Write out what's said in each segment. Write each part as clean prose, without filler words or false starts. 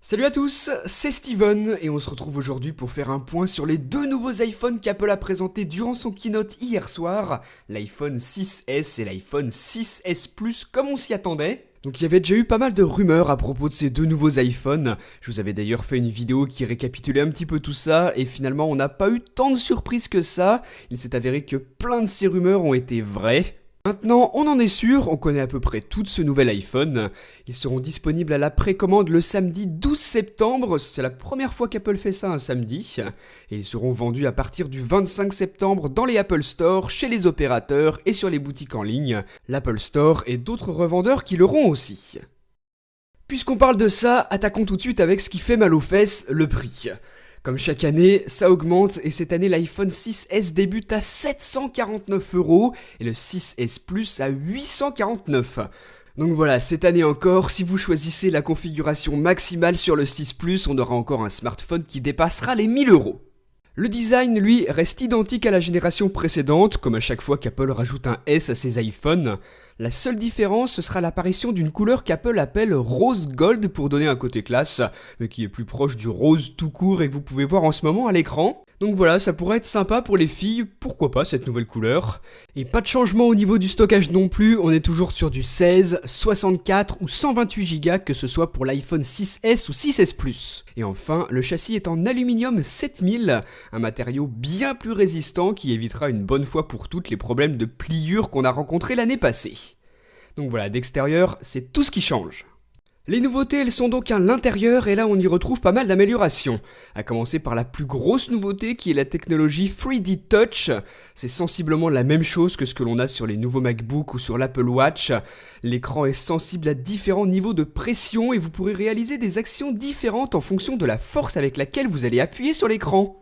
Salut à tous, c'est Steven et on se retrouve aujourd'hui pour faire un point sur les deux nouveaux iPhones qu'Apple a présentés durant son keynote hier soir, l'iPhone 6S et l'iPhone 6S Plus comme on s'y attendait. Donc il y avait déjà eu pas mal de rumeurs à propos de ces deux nouveaux iPhones, je vous avais d'ailleurs fait une vidéo qui récapitulait un petit peu tout ça et finalement on n'a pas eu tant de surprises que ça, il s'est avéré que plein de ces rumeurs ont été vraies. Maintenant, on en est sûr, on connaît à peu près tout de ce nouvel iPhone. Ils seront disponibles à la précommande le samedi 12 septembre, c'est la première fois qu'Apple fait ça un samedi. Et ils seront vendus à partir du 25 septembre dans les Apple Store, chez les opérateurs et sur les boutiques en ligne, l'Apple Store et d'autres revendeurs qui l'auront aussi. Puisqu'on parle de ça, attaquons tout de suite avec ce qui fait mal aux fesses, le prix. Comme chaque année, ça augmente et cette année l'iPhone 6S débute à 749€ et le 6S Plus à 849. Donc voilà, cette année encore, si vous choisissez la configuration maximale sur le 6 Plus, on aura encore un smartphone qui dépassera les 1000€. Le design, lui, reste identique à la génération précédente, comme à chaque fois qu'Apple rajoute un S à ses iPhones. La seule différence, ce sera l'apparition d'une couleur qu'Apple appelle rose gold pour donner un côté classe, mais qui est plus proche du rose tout court et que vous pouvez voir en ce moment à l'écran. Donc voilà, ça pourrait être sympa pour les filles, pourquoi pas cette nouvelle couleur. Et pas de changement au niveau du stockage non plus, on est toujours sur du 16, 64 ou 128Go que ce soit pour l'iPhone 6S ou 6S Plus. Et enfin, le châssis est en aluminium 7000, un matériau bien plus résistant qui évitera une bonne fois pour toutes les problèmes de pliure qu'on a rencontrés l'année passée. Donc voilà, d'extérieur, c'est tout ce qui change. Les nouveautés, elles sont donc à l'intérieur et là on y retrouve pas mal d'améliorations. À commencer par la plus grosse nouveauté qui est la technologie 3D Touch. C'est sensiblement la même chose que ce que l'on a sur les nouveaux MacBook ou sur l'Apple Watch. L'écran est sensible à différents niveaux de pression et vous pourrez réaliser des actions différentes en fonction de la force avec laquelle vous allez appuyer sur l'écran.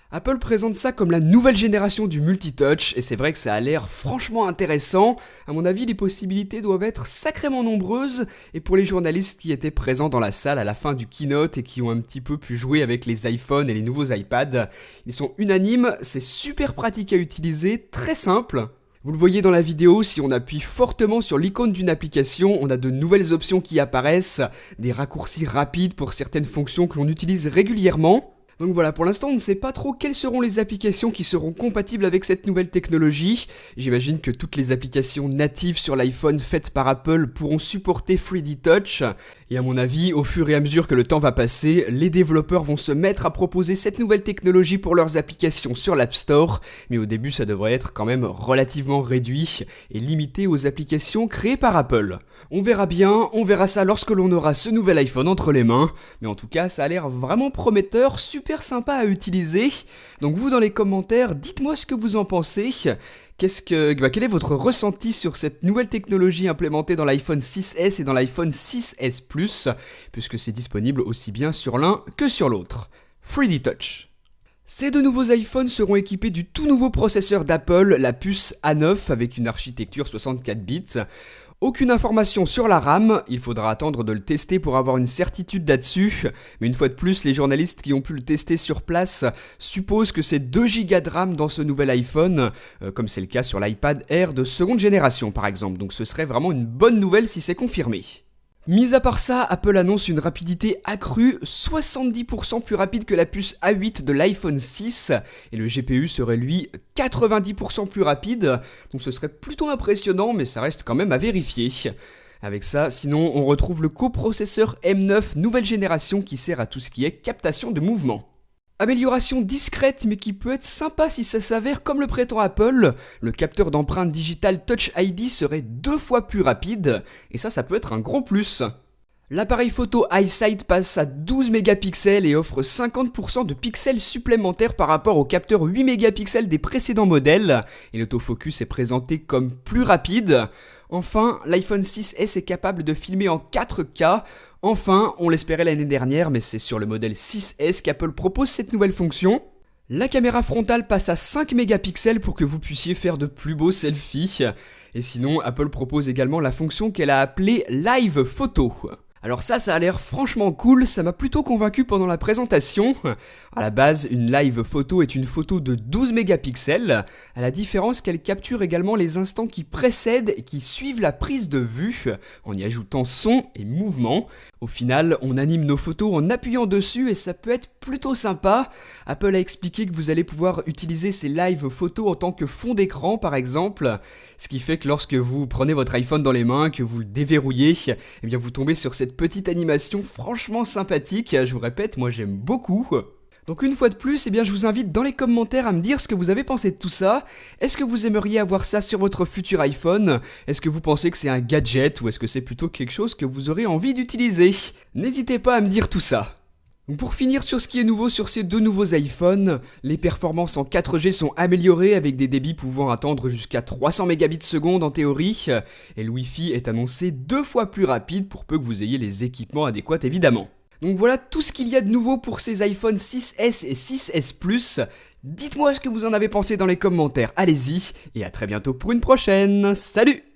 Apple présente ça comme la nouvelle génération du multitouch, et c'est vrai que ça a l'air franchement intéressant. À mon avis, les possibilités doivent être sacrément nombreuses, et pour les journalistes qui étaient présents dans la salle à la fin du keynote et qui ont un petit peu pu jouer avec les iPhones et les nouveaux iPads, ils sont unanimes, c'est super pratique à utiliser, très simple. Vous le voyez dans la vidéo, si on appuie fortement sur l'icône d'une application, on a de nouvelles options qui apparaissent, des raccourcis rapides pour certaines fonctions que l'on utilise régulièrement. Donc voilà, pour l'instant on ne sait pas trop quelles seront les applications qui seront compatibles avec cette nouvelle technologie. J'imagine que toutes les applications natives sur l'iPhone faites par Apple pourront supporter 3D Touch. Et à mon avis, au fur et à mesure que le temps va passer, les développeurs vont se mettre à proposer cette nouvelle technologie pour leurs applications sur l'App Store. Mais au début ça devrait être quand même relativement réduit et limité aux applications créées par Apple. On verra bien, on verra ça lorsque l'on aura ce nouvel iPhone entre les mains. Mais en tout cas, ça a l'air vraiment prometteur, super sympa à utiliser. Donc vous dans les commentaires, dites-moi ce que vous en pensez. Quel est votre ressenti sur cette nouvelle technologie implémentée dans l'iPhone 6S et dans l'iPhone 6S Plus, puisque c'est disponible aussi bien sur l'un que sur l'autre. 3D Touch. Ces deux nouveaux iPhones seront équipés du tout nouveau processeur d'Apple, la puce A9 avec une architecture 64 bits. Aucune information sur la RAM, il faudra attendre de le tester pour avoir une certitude là-dessus, mais une fois de plus, les journalistes qui ont pu le tester sur place supposent que c'est 2Go de RAM dans ce nouvel iPhone, comme c'est le cas sur l'iPad Air de seconde génération par exemple, donc ce serait vraiment une bonne nouvelle si c'est confirmé. Mis à part ça, Apple annonce une rapidité accrue, 70% plus rapide que la puce A8 de l'iPhone 6, et le GPU serait lui 90% plus rapide, donc ce serait plutôt impressionnant, mais ça reste quand même à vérifier. Avec ça, sinon, on retrouve le coprocesseur M9 nouvelle génération qui sert à tout ce qui est captation de mouvement. Amélioration discrète mais qui peut être sympa si ça s'avère comme le prétend Apple, le capteur d'empreinte digitale Touch ID serait 2 fois plus rapide, et ça peut être un gros plus. L'appareil photo iSight passe à 12 mégapixels et offre 50% de pixels supplémentaires par rapport au capteur 8 mégapixels des précédents modèles, et l'autofocus est présenté comme plus rapide. Enfin, l'iPhone 6S est capable de filmer en 4K. Enfin, on l'espérait l'année dernière, mais c'est sur le modèle 6S qu'Apple propose cette nouvelle fonction. La caméra frontale passe à 5 mégapixels pour que vous puissiez faire de plus beaux selfies. Et sinon, Apple propose également la fonction qu'elle a appelée Live Photo. Alors ça a l'air franchement cool, ça m'a plutôt convaincu pendant la présentation. À la base, une live photo est une photo de 12 mégapixels, à la différence qu'elle capture également les instants qui précèdent et qui suivent la prise de vue, en y ajoutant son et mouvement. Au final, on anime nos photos en appuyant dessus et ça peut être plutôt sympa. Apple a expliqué que vous allez pouvoir utiliser ces live photos en tant que fond d'écran par exemple, ce qui fait que lorsque vous prenez votre iPhone dans les mains, que vous le déverrouillez, eh bien vous tombez sur cette petite animation franchement sympathique, je vous répète, moi j'aime beaucoup. Donc une fois de plus, eh bien je vous invite dans les commentaires à me dire ce que vous avez pensé de tout ça. Est-ce que vous aimeriez avoir ça sur votre futur iPhone? Est-ce que vous pensez que c'est un gadget ou est-ce que c'est plutôt quelque chose que vous aurez envie d'utiliser? N'hésitez pas à me dire tout ça. Donc pour finir sur ce qui est nouveau sur ces deux nouveaux iPhones, les performances en 4G sont améliorées avec des débits pouvant atteindre jusqu'à 300 Mbps en théorie, et le Wi-Fi est annoncé 2 fois plus rapide pour peu que vous ayez les équipements adéquats évidemment. Donc voilà tout ce qu'il y a de nouveau pour ces iPhone 6S et 6S Plus. Dites-moi ce que vous en avez pensé dans les commentaires, allez-y, et à très bientôt pour une prochaine. Salut!